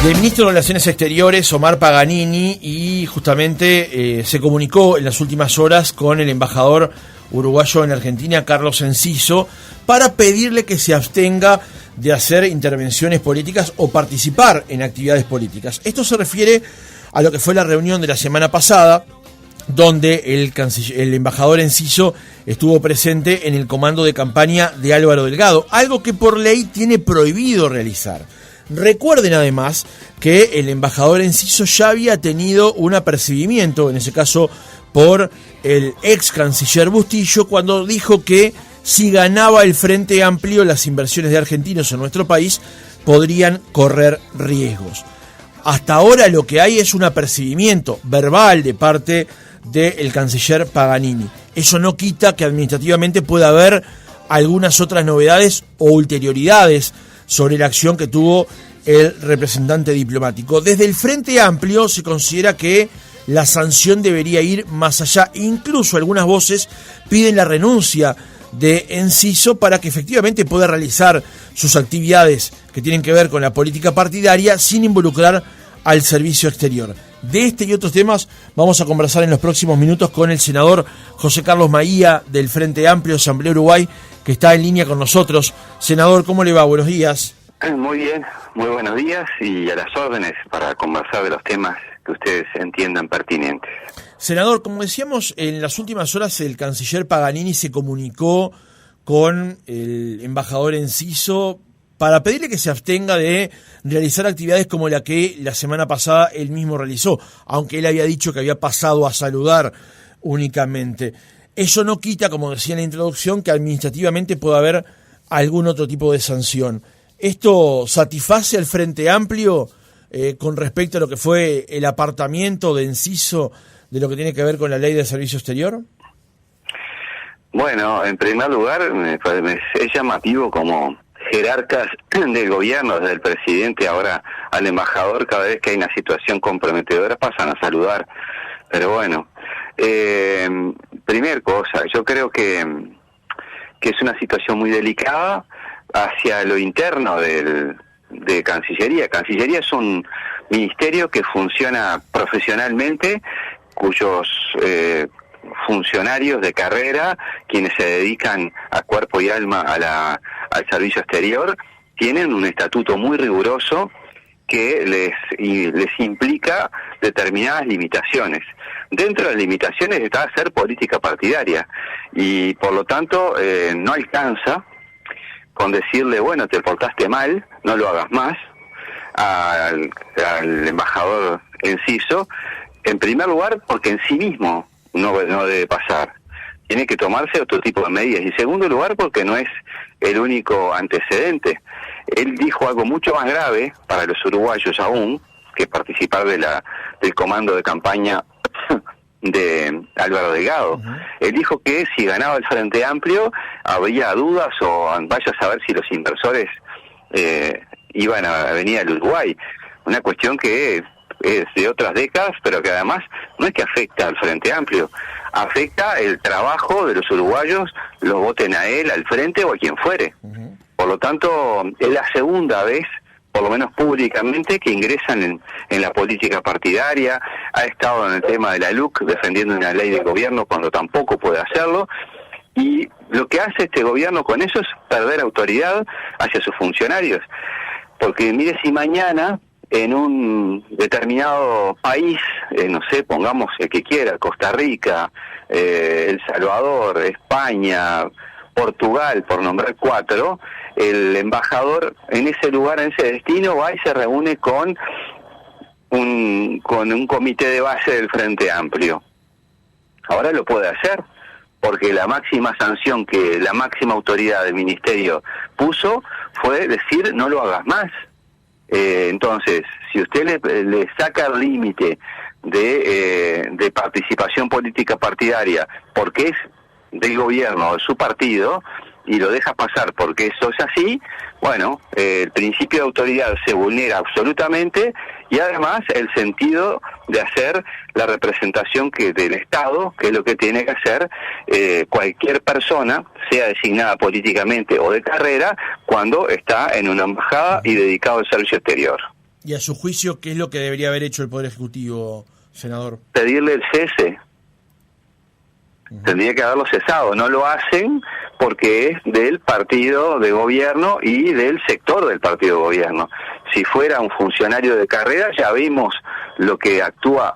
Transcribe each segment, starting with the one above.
del ministro de Relaciones Exteriores, Omar Paganini, y justamente se comunicó en las últimas horas con el embajador uruguayo en Argentina, Carlos Enciso, para pedirle que se abstenga de hacer intervenciones políticas o participar en actividades políticas. Esto se refiere a lo que fue la reunión de la semana pasada, donde el embajador Enciso estuvo presente en el comando de campaña de Álvaro Delgado, algo que por ley tiene prohibido realizar. Recuerden además que el embajador Enciso ya había tenido un apercibimiento, en ese caso por el ex canciller Bustillo, cuando dijo que si ganaba el Frente Amplio, las inversiones de argentinos en nuestro país podrían correr riesgos. Hasta ahora lo que hay es un apercibimiento verbal de parte del canciller Paganini. Eso no quita que administrativamente pueda haber algunas otras novedades o ulterioridades sobre la acción que tuvo el representante diplomático. Desde el Frente Amplio se considera que la sanción debería ir más allá. Incluso algunas voces piden la renuncia de Enciso para que efectivamente pueda realizar sus actividades que tienen que ver con la política partidaria sin involucrar al servicio exterior. De este y otros temas vamos a conversar en los próximos minutos con el senador José Carlos Maía del Frente Amplio Asamblea Uruguay, que está en línea con nosotros. Senador, ¿cómo le va? Buenos días. Muy bien, muy buenos días y a las órdenes para conversar de los temas que ustedes entiendan pertinentes. Senador, como decíamos, en las últimas horas el canciller Paganini se comunicó con el embajador Enciso para pedirle que se abstenga de realizar actividades como la que la semana pasada él mismo realizó, aunque él había dicho que había pasado a saludar únicamente. Eso no quita, como decía en la introducción, que administrativamente pueda haber algún otro tipo de sanción. ¿Esto satisface al Frente Amplio con respecto a lo que fue el apartamiento de Enciso de lo que tiene que ver con la ley de servicio exterior? Bueno, en primer lugar, es llamativo como jerarcas del gobierno, desde el presidente ahora al embajador, cada vez que hay una situación comprometedora pasan a saludar. Pero bueno, primer cosa, yo creo que es una situación muy delicada hacia lo interno de Cancillería. Cancillería es un ministerio que funciona profesionalmente, cuyos funcionarios de carrera, quienes se dedican a cuerpo y alma al servicio exterior, tienen un estatuto muy riguroso que les implica determinadas limitaciones. Dentro de las limitaciones está hacer política partidaria y por lo tanto no alcanza con decirle, bueno, te portaste mal, no lo hagas más, al embajador Enciso, en primer lugar porque en sí mismo no debe pasar. Tiene que tomarse otro tipo de medidas. Y en segundo lugar porque no es el único antecedente. Él dijo algo mucho más grave para los uruguayos aún, que participar del comando de campaña de Álvaro Delgado. Uh-huh. Él dijo que si ganaba el Frente Amplio habría dudas o vaya a saber si los inversores iban a venir al Uruguay. Una cuestión que es de otras décadas, pero que además no es que afecta al Frente Amplio, afecta el trabajo de los uruguayos, los voten a él, al Frente o a quien fuere. Uh-huh. Por lo tanto, es la segunda vez, por lo menos públicamente, que ingresan en la política partidaria. Ha estado en el tema de la LUC defendiendo una ley de gobierno cuando tampoco puede hacerlo, y lo que hace este gobierno con eso es perder autoridad hacia sus funcionarios, porque mire, si mañana en un determinado país, no sé, pongamos el que quiera, Costa Rica, El Salvador, España, Portugal, por nombrar 4, el embajador en ese lugar, en ese destino, va y se reúne con un comité de base del Frente Amplio. Ahora lo puede hacer, porque la máxima sanción que la máxima autoridad del ministerio puso fue decir no lo hagas más. Entonces, si usted le saca el límite de participación política partidaria porque es del gobierno o de su partido y lo deja pasar porque eso es así, bueno, el principio de autoridad se vulnera absolutamente y además el sentido de hacer la representación del Estado, que es lo que tiene que hacer cualquier persona, sea designada políticamente o de carrera, cuando está en una embajada y dedicado al servicio exterior. Y a su juicio, ¿qué es lo que debería haber hecho el Poder Ejecutivo, senador? Pedirle el cese. Tendría que haberlo cesado. No lo hacen porque es del partido de gobierno y del sector del partido de gobierno. Si fuera un funcionario de carrera, ya vimos lo que actúa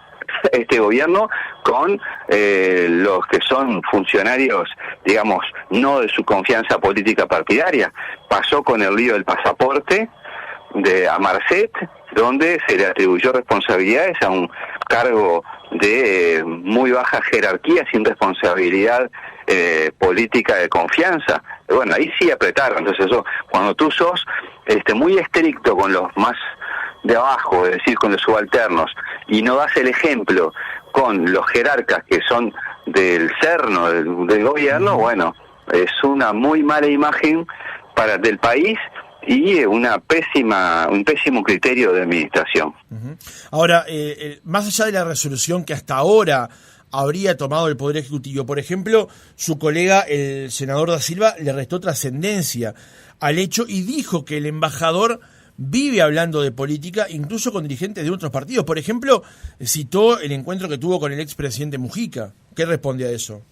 este gobierno con los que son funcionarios, digamos, no de su confianza política partidaria. Pasó con el lío del pasaporte de Amarset, donde se le atribuyó responsabilidades a un cargo de muy baja jerarquía, sin responsabilidad política de confianza. Bueno, ahí sí apretaron. Entonces eso, cuando tú sos muy estricto con los más de abajo, es decir, con los subalternos, y no das el ejemplo con los jerarcas que son del cerno del gobierno, bueno, es una muy mala imagen del país y un pésimo criterio de administración. Ahora, más allá de la resolución que hasta ahora habría tomado el Poder Ejecutivo, por ejemplo, su colega, el senador Da Silva, le restó trascendencia al hecho y dijo que el embajador vive hablando de política, incluso con dirigentes de otros partidos. Por ejemplo, citó el encuentro que tuvo con el expresidente Mujica. ¿Qué responde a eso?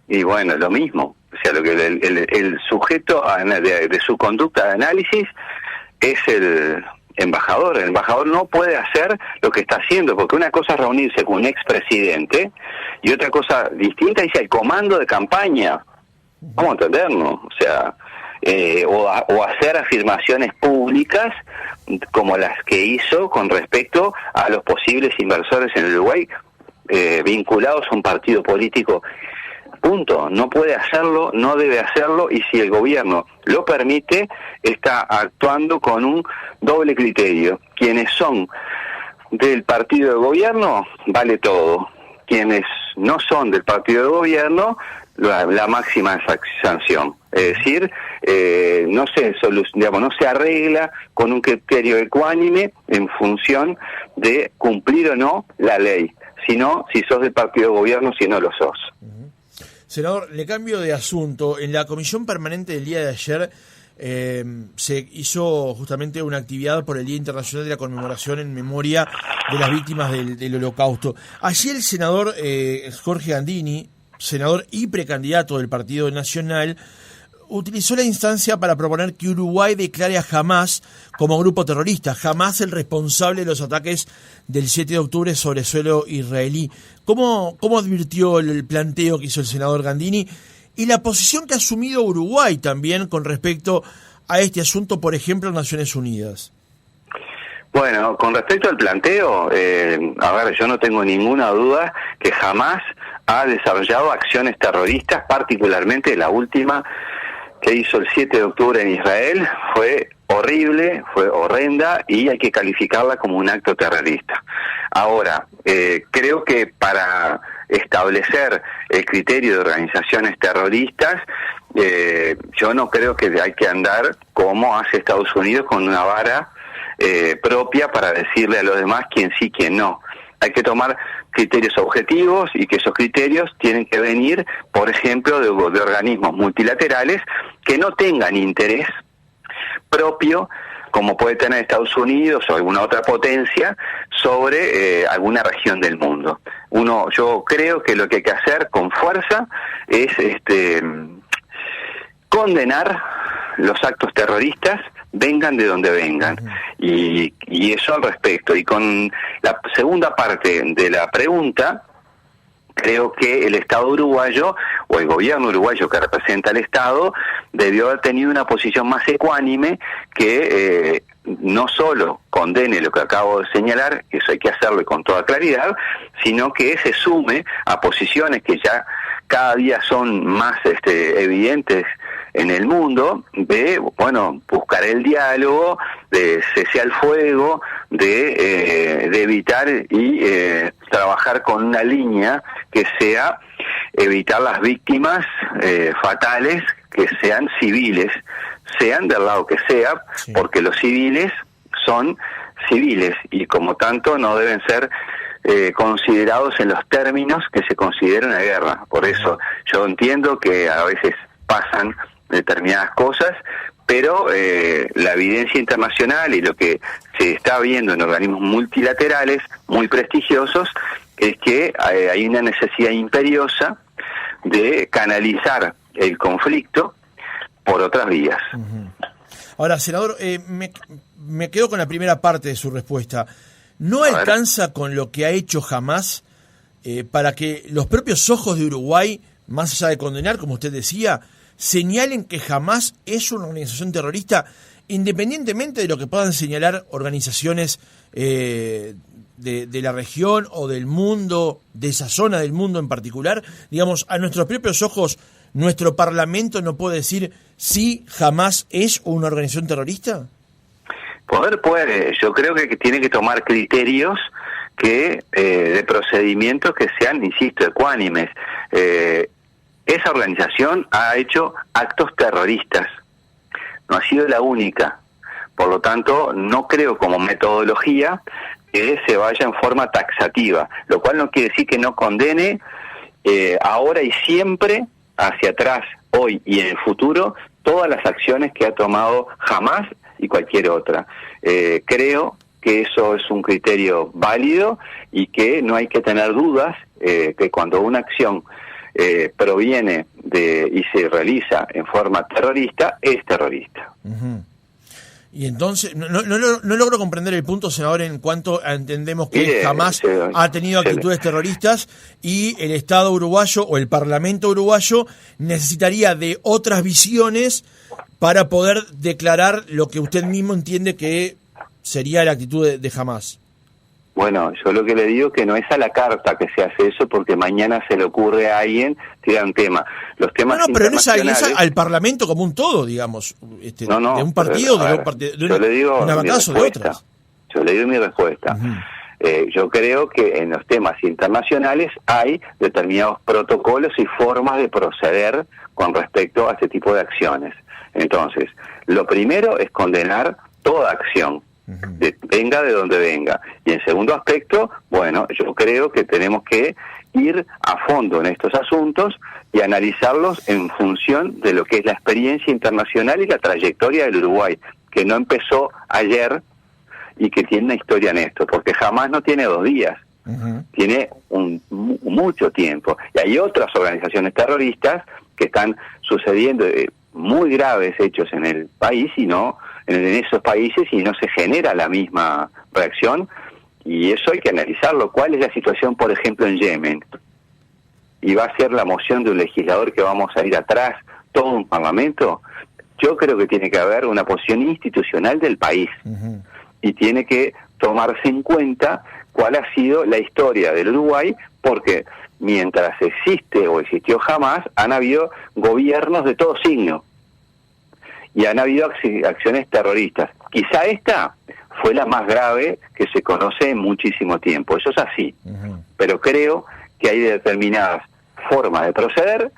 Y bueno, lo mismo. O sea, lo que el sujeto de su conducta de análisis es el embajador. El embajador no puede hacer lo que está haciendo, porque una cosa es reunirse con un expresidente y otra cosa distinta es el comando de campaña. Vamos a entendernos. O sea, o hacer afirmaciones públicas como las que hizo con respecto a los posibles inversores en el Uruguay vinculados a un partido político. Punto. No puede hacerlo, no debe hacerlo, y si el gobierno lo permite, está actuando con un doble criterio. Quienes son del partido de gobierno, vale todo. Quienes no son del partido de gobierno, la máxima sanción. Es decir, no se arregla con un criterio ecuánime en función de cumplir o no la ley, sino si sos del partido de gobierno, si no lo sos. Senador, le cambio de asunto. En la comisión permanente del día de ayer se hizo justamente una actividad por el Día Internacional de la Conmemoración en memoria de las víctimas del Holocausto. Allí el senador Jorge Gandini, senador y precandidato del Partido Nacional, utilizó la instancia para proponer que Uruguay declare a Hamás como grupo terrorista. Hamás, el responsable de los ataques del 7 de octubre sobre suelo israelí. ¿Cómo advirtió el planteo que hizo el senador Gandini y la posición que ha asumido Uruguay también con respecto a este asunto, por ejemplo, en Naciones Unidas? Bueno, con respecto al planteo, yo no tengo ninguna duda que Hamás ha desarrollado acciones terroristas, particularmente la última que hizo el 7 de octubre en Israel, fue horrible, fue horrenda y hay que calificarla como un acto terrorista. Ahora, creo que para establecer el criterio de organizaciones terroristas, yo no creo que hay que andar como hace Estados Unidos con una vara propia para decirle a los demás quién sí, quién no. Hay que tomar criterios objetivos y que esos criterios tienen que venir, por ejemplo, de organismos multilaterales que no tengan interés propio, como puede tener Estados Unidos o alguna otra potencia, sobre alguna región del mundo. Yo creo que lo que hay que hacer con fuerza es condenar los actos terroristas, vengan de donde vengan, y eso al respecto. Y con la segunda parte de la pregunta, creo que el Estado uruguayo, o el gobierno uruguayo que representa al Estado, debió haber tenido una posición más ecuánime que no solo condene lo que acabo de señalar, eso hay que hacerlo con toda claridad, sino que se sume a posiciones que ya cada día son más evidentes en el mundo, de buscar el diálogo, de cese al fuego, de evitar y trabajar con una línea que sea evitar las víctimas fatales, que sean civiles, sean del lado que sea, sí, porque los civiles son civiles y como tanto no deben ser considerados en los términos que se considera una guerra. Por eso yo entiendo que a veces pasan determinadas cosas, pero la evidencia internacional y lo que se está viendo en organismos multilaterales muy prestigiosos es que hay una necesidad imperiosa de canalizar el conflicto por otras vías. Uh-huh. Ahora, senador, me quedo con la primera parte de su respuesta. ¿No alcanza con lo que ha hecho Hamás para que los propios ojos de Uruguay, más allá de condenar, como usted decía, señalen que Hamás es una organización terrorista, independientemente de lo que puedan señalar organizaciones de la región o del mundo, de esa zona del mundo en particular? Digamos, a nuestros propios ojos, ¿nuestro Parlamento no puede decir si Hamás es una organización terrorista? Poder puede, yo creo que tiene que tomar criterios de procedimientos que sean, insisto, ecuánimes. Esa organización ha hecho actos terroristas, no ha sido la única. Por lo tanto, no creo como metodología que se vaya en forma taxativa, lo cual no quiere decir que no condene ahora y siempre, hacia atrás, hoy y en el futuro, todas las acciones que ha tomado Hamás y cualquier otra. Creo que eso es un criterio válido y que no hay que tener dudas que cuando una acción proviene y se realiza en forma terrorista, es terrorista. Uh-huh. Y entonces, no logro comprender el punto, senador, en cuanto entendemos que Hamás ha tenido actitudes terroristas y el Estado uruguayo o el Parlamento uruguayo necesitaría de otras visiones para poder declarar lo que usted mismo entiende que sería la actitud de Hamás. Bueno, yo lo que le digo que no es a la carta que se hace eso, porque mañana se le ocurre a alguien tirar un tema. Los temas pero no es al Parlamento como un todo, digamos, de un partido, de una bancada o de otras. Yo le digo mi respuesta. Uh-huh. Yo creo que en los temas internacionales hay determinados protocolos y formas de proceder con respecto a este tipo de acciones. Entonces, lo primero es condenar toda acción, venga de donde venga. Y en segundo aspecto, bueno, yo creo que tenemos que ir a fondo en estos asuntos y analizarlos en función de lo que es la experiencia internacional y la trayectoria del Uruguay, que no empezó ayer y que tiene una historia en esto, porque Hamás no tiene 2 días, tiene mucho tiempo. Y hay otras organizaciones terroristas que están sucediendo muy graves hechos en el país y no en esos países, y no se genera la misma reacción, y eso hay que analizarlo. ¿Cuál es la situación, por ejemplo, en Yemen? ¿Y va a ser la moción de un legislador que vamos a ir atrás, todo un parlamento? Yo creo que tiene que haber una posición institucional del país, y tiene que tomarse en cuenta cuál ha sido la historia del Uruguay, porque mientras existe o existió Hamás, han habido gobiernos de todo signo, y han habido acciones terroristas. Quizá esta fue la más grave que se conoce en muchísimo tiempo, eso es así. Pero creo que hay determinadas formas de proceder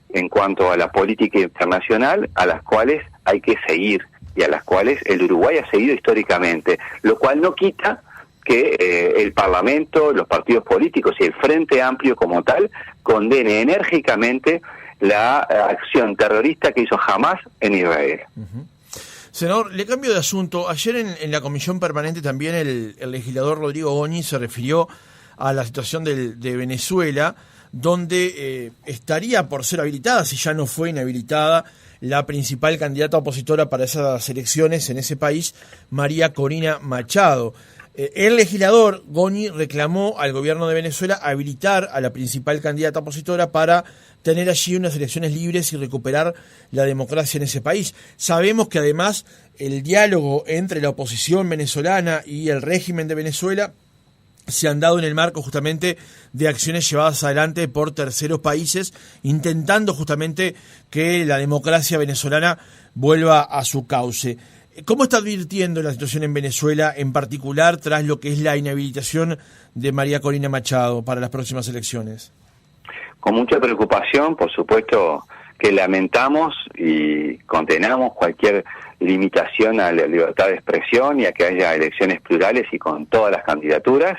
en cuanto a la política internacional a las cuales hay que seguir y a las cuales el Uruguay ha seguido históricamente, lo cual no quita que el Parlamento, los partidos políticos y el Frente Amplio como tal condene enérgicamente la acción terrorista que hizo Hamás en Israel. Uh-huh. Senador, le cambio de asunto. Ayer en la comisión permanente también el legislador Rodrigo Goñi se refirió a la situación de Venezuela, donde estaría por ser habilitada, si ya no fue inhabilitada, la principal candidata opositora para esas elecciones en ese país, María Corina Machado. El legislador Goñi reclamó al gobierno de Venezuela habilitar a la principal candidata opositora para tener allí unas elecciones libres y recuperar la democracia en ese país. Sabemos que además el diálogo entre la oposición venezolana y el régimen de Venezuela se han dado en el marco justamente de acciones llevadas adelante por terceros países, intentando justamente que la democracia venezolana vuelva a su cauce. ¿Cómo está advirtiendo la situación en Venezuela, en particular tras lo que es la inhabilitación de María Corina Machado para las próximas elecciones? Con mucha preocupación, por supuesto que lamentamos y condenamos cualquier limitación a la libertad de expresión y a que haya elecciones plurales y con todas las candidaturas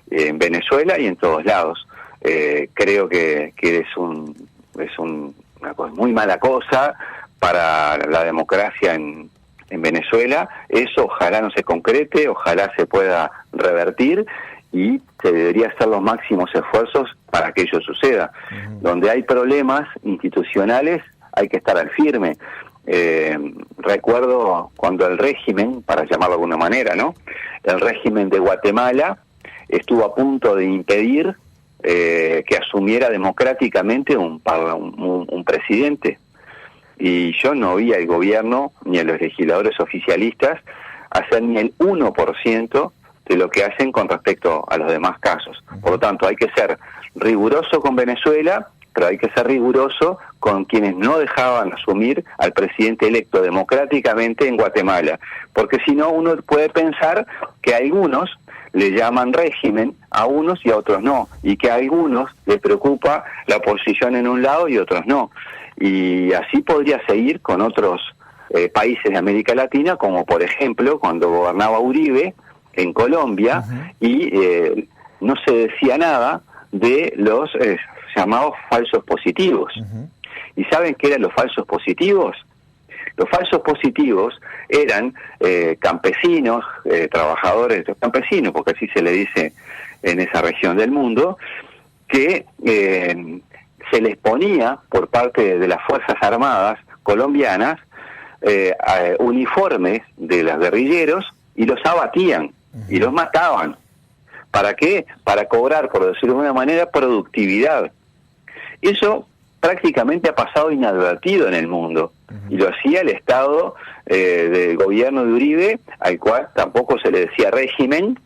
en Venezuela y en todos lados. Creo que es una cosa, muy mala cosa para la democracia en Venezuela. Eso ojalá no se concrete, ojalá se pueda revertir, y se debería hacer los máximos esfuerzos para que ello suceda. Donde hay problemas institucionales hay que estar al firme. Recuerdo cuando el régimen, para llamarlo de alguna manera, ¿no?, el régimen de Guatemala estuvo a punto de impedir que asumiera democráticamente un presidente. Y yo no vi al gobierno ni a los legisladores oficialistas hacer ni el 1% de lo que hacen con respecto a los demás casos. Por lo tanto, hay que ser riguroso con Venezuela, pero hay que ser riguroso con quienes no dejaban asumir al presidente electo democráticamente en Guatemala, porque si no, uno puede pensar que a algunos le llaman régimen, a unos y a otros no, y que a algunos les preocupa la oposición en un lado y otros no. Y así podría seguir con otros países de América Latina, como por ejemplo cuando gobernaba Uribe en Colombia, y no se decía nada de los llamados falsos positivos. ¿Y saben qué eran los falsos positivos? Los falsos positivos eran campesinos, trabajadores campesinos, porque así se le dice en esa región del mundo, que se les ponía por parte de las Fuerzas Armadas colombianas uniformes de los guerrilleros y los abatían y los mataban. ¿Para qué? Para cobrar, por decirlo de alguna manera, productividad. Eso prácticamente ha pasado inadvertido en el mundo, y lo hacía el Estado del gobierno de Uribe, al cual tampoco se le decía régimen,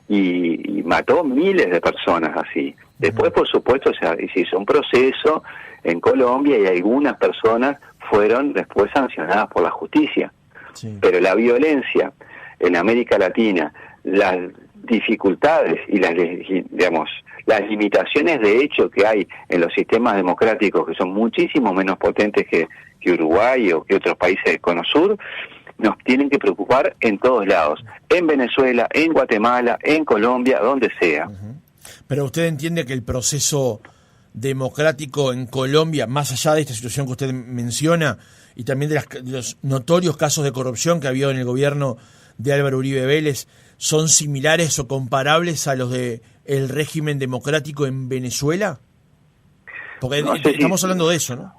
y mató miles de personas así. Después, por supuesto, se hizo un proceso en Colombia y algunas personas fueron después sancionadas por la justicia. Sí. Pero la violencia en América Latina, las dificultades y las limitaciones de hecho que hay en los sistemas democráticos, que son muchísimo menos potentes que Uruguay o que otros países del Cono Sur, nos tienen que preocupar en todos lados, en Venezuela, en Guatemala, en Colombia, donde sea. Pero usted entiende que el proceso democrático en Colombia, más allá de esta situación que usted menciona, y también de los notorios casos de corrupción que ha habido en el gobierno de Álvaro Uribe Vélez, son similares o comparables a los de el régimen democrático en Venezuela? Porque no sé estamos hablando de eso, ¿no?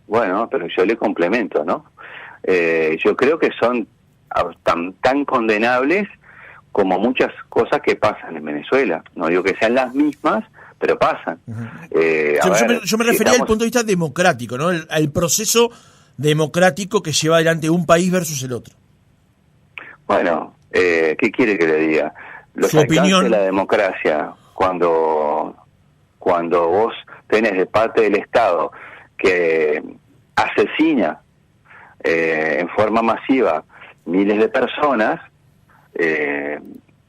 Bueno, pero yo le complemento, ¿no? Yo creo que son tan condenables como muchas cosas que pasan en Venezuela. No digo que sean las mismas, pero pasan. Yo me refería al punto de vista democrático, ¿no? Al proceso democrático que lleva adelante un país versus el otro. Bueno, ¿qué quiere que le diga? Los alcances de la democracia, cuando vos tenés de parte del Estado que asesina en forma masiva miles de personas,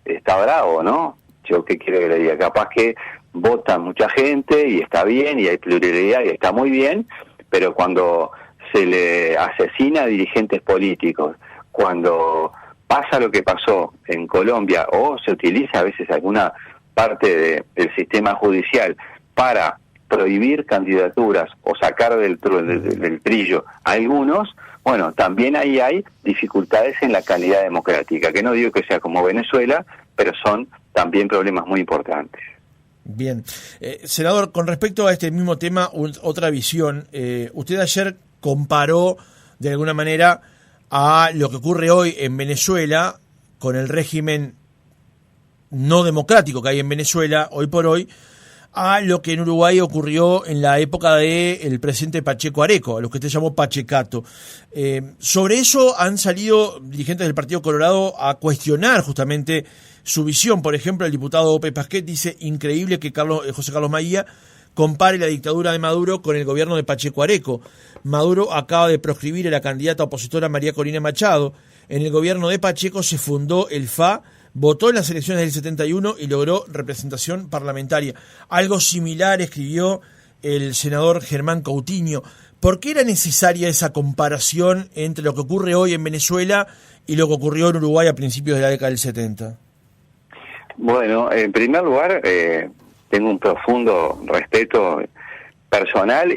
está bravo, ¿no? Yo qué quiero que le diga, capaz que vota mucha gente y está bien, y hay pluralidad y está muy bien, pero cuando se le asesina a dirigentes políticos, cuando pasa lo que pasó en Colombia, o se utiliza a veces alguna parte del sistema judicial para prohibir candidaturas o sacar del trillo a algunos, bueno, también ahí hay dificultades en la calidad democrática, que no digo que sea como Venezuela, pero son también problemas muy importantes. Bien. Senador, con respecto a este mismo tema, otra visión. Usted ayer comparó de alguna manera a lo que ocurre hoy en Venezuela con el régimen no democrático que hay en Venezuela hoy por hoy, a lo que en Uruguay ocurrió en la época del presidente Pacheco Areco, a lo que usted llamó Pachecato. Sobre eso han salido dirigentes del Partido Colorado a cuestionar justamente su visión. Por ejemplo, el diputado Ope Pasquet dice: increíble que José Carlos Maía compare la dictadura de Maduro con el gobierno de Pacheco Areco. Maduro acaba de proscribir a la candidata opositora María Corina Machado. En el gobierno de Pacheco se fundó el FA, votó en las elecciones del 71 y logró representación parlamentaria. Algo similar escribió el senador Germán Coutinho. ¿Por qué era necesaria esa comparación entre lo que ocurre hoy en Venezuela y lo que ocurrió en Uruguay a principios de la década del 70? Bueno, en primer lugar, tengo un profundo respeto personal,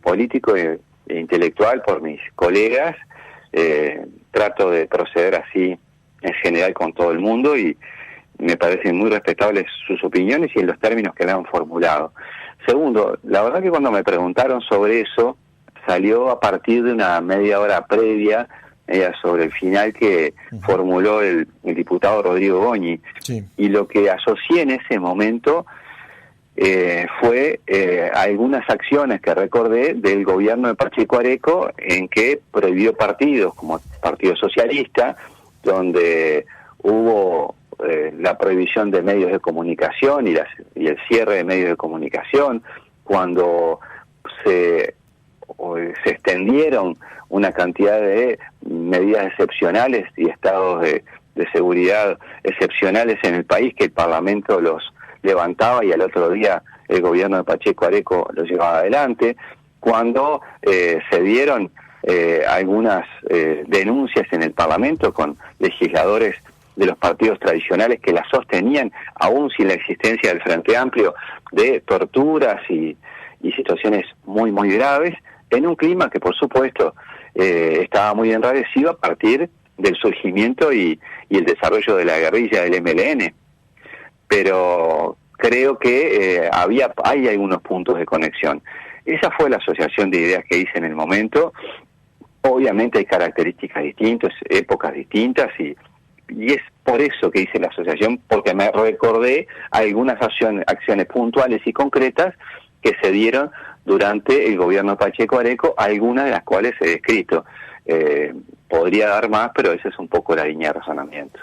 político y intelectual por mis colegas, trato de proceder así en general con todo el mundo y me parecen muy respetables sus opiniones y en los términos que me han formulado. Segundo, la verdad que cuando me preguntaron sobre eso, salió a partir de una media hora previa sobre el final que formuló el diputado Rodrigo Goñi. Sí. Y lo que asocié en ese momento fue algunas acciones que recordé del gobierno de Pacheco Areco en que prohibió partidos como el Partido Socialista, donde hubo la prohibición de medios de comunicación y el cierre de medios de comunicación, cuando se extendieron una cantidad de medidas excepcionales y estados de seguridad excepcionales en el país que el Parlamento los levantaba y al otro día el gobierno de Pacheco Areco los llevaba adelante, cuando se dieron algunas denuncias en el Parlamento con legisladores de los partidos tradicionales que la sostenían, aún sin la existencia del Frente Amplio, de torturas y situaciones muy, muy graves, en un clima que, por supuesto, estaba muy enrarecido a partir del surgimiento y el desarrollo de la guerrilla del MLN. Pero creo que hay algunos puntos de conexión. Esa fue la asociación de ideas que hice en el momento. Obviamente hay características distintas, épocas distintas, y es por eso que hice la asociación, porque me recordé algunas acciones puntuales y concretas que se dieron durante el gobierno de Pacheco Areco, algunas de las cuales he descrito. Podría dar más, pero esa es un poco la línea de razonamiento.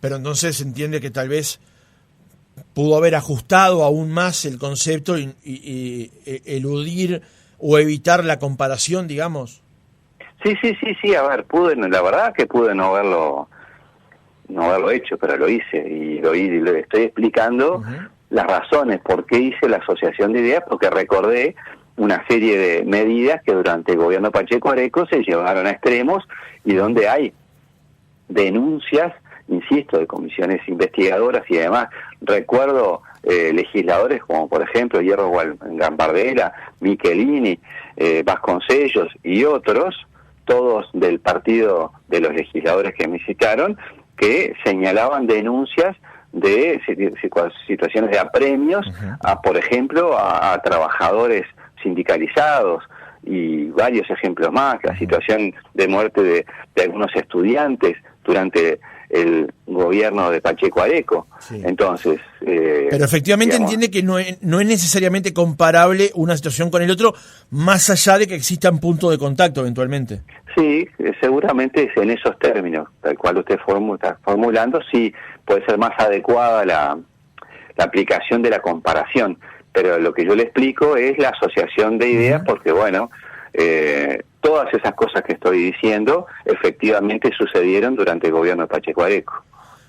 Pero entonces se entiende que tal vez pudo haber ajustado aún más el concepto y eludir o evitar la comparación, digamos. Sí, a ver, la verdad que pude no haberlo hecho, pero lo hice y lo estoy explicando las razones por qué hice la asociación de ideas, porque recordé una serie de medidas que durante el gobierno de Pacheco Areco se llevaron a extremos y donde hay denuncias, insisto, de comisiones investigadoras y demás. Recuerdo legisladores como por ejemplo Hierro Gambardella, Michelini, Vasconcellos y otros, todos del partido de los legisladores que me citaron, que señalaban denuncias de situaciones de apremios por ejemplo, a trabajadores sindicalizados y varios ejemplos más, la situación de muerte de algunos estudiantes durante el gobierno de Pacheco Areco. Sí. Entonces, pero efectivamente digamos, entiende que no es necesariamente comparable una situación con el otro, más allá de que existan puntos de contacto eventualmente. Sí, seguramente es en esos términos, tal cual usted está formulando, sí puede ser más adecuada la aplicación de la comparación, pero lo que yo le explico es la asociación de ideas, porque bueno, todas esas cosas que estoy diciendo efectivamente sucedieron durante el gobierno de Pacheco Areco.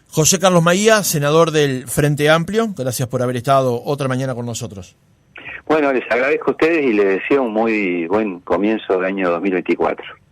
José Carlos Maía, senador del Frente Amplio, gracias por haber estado otra mañana con nosotros. Bueno, les agradezco a ustedes y les deseo un muy buen comienzo del año 2024.